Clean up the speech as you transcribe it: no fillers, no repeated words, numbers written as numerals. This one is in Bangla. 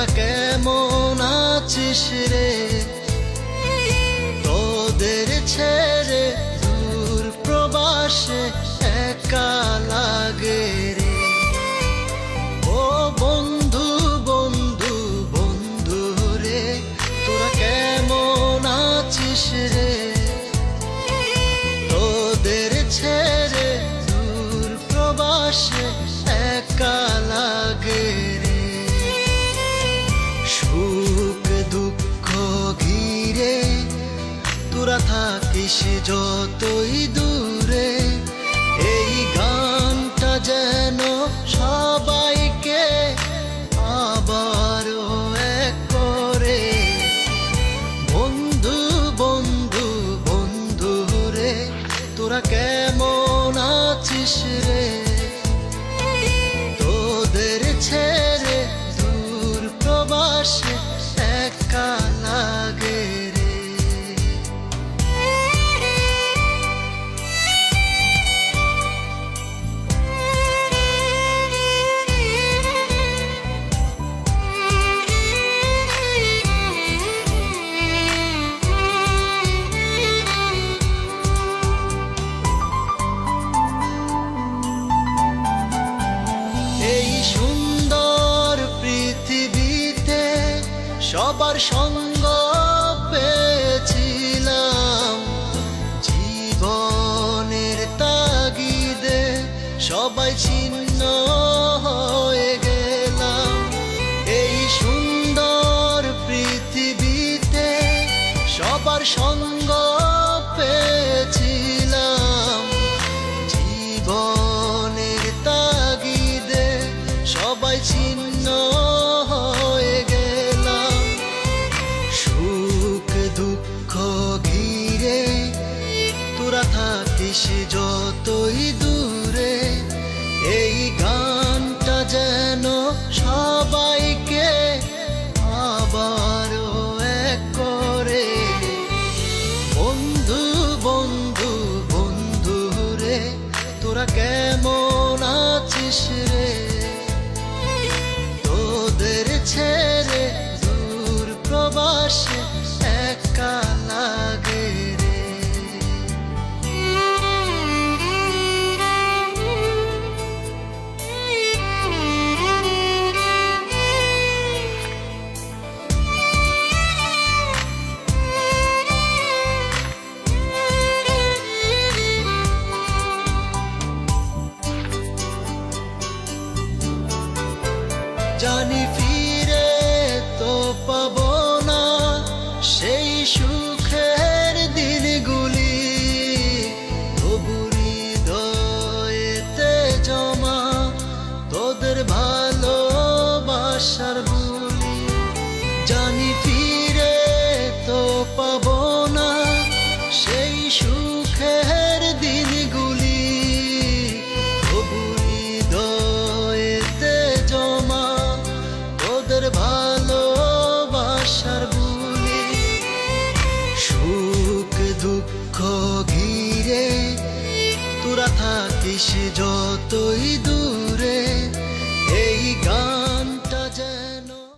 তোরা কেমন আছিস রে? তোদের ছেড়ে দূর প্রবাসে একা লাগে রে। ও বন্ধু বন্ধু বন্ধু রে, তোরা কেমন আছিস রে? তোদের ছেড়ে দূর প্রবাসে একা লাগে রে। সুখ দুঃখ ঘিরে তোরা থাকিস যতই দূরে, এই গানটা যেন সবাইকে আবারও এক করে। বন্ধু বন্ধু বন্ধু রে, তোরা কেমন আছিস রে? তোদের ছেড়ে দূর প্রবাসে একা লাগে রে। সবার সঙ্গ পেয়েছিলাম, জীবনের তাগিদে সবাই ছিন্ন হয়ে গেলাম। এই সুন্দর পৃথিবীতে সবার সঙ্গ পেয়েছিলাম, জীবনের তাগিদে সবাই ছিন্ন হয়ে গেলাম। সুখ দুঃখ ঘিরে তোরা থাকিস যতই দূরে, এই গানটা যেন সবাইকে আবারও এক করে। বন্ধু বন্ধু বন্ধু রে, তোরা কেমন আছিস রে? তোদের ছেড়ে দূর প্রবাসে একা লাগে রে। জানি ফিরে তো পাবো না সেই সুখের দিনগুলি, তবু হৃদয়েতে জমা তোদের ভালোবাসার বুলি। জানি ফিরে তো পাবো না সেই সুখের দিনগুলি, তবু হৃদয়েতে জমা তোদের ভালোবাসার বুলি। সুখ দুঃখ ঘিরে তোরা থাকিস যতই দূরে,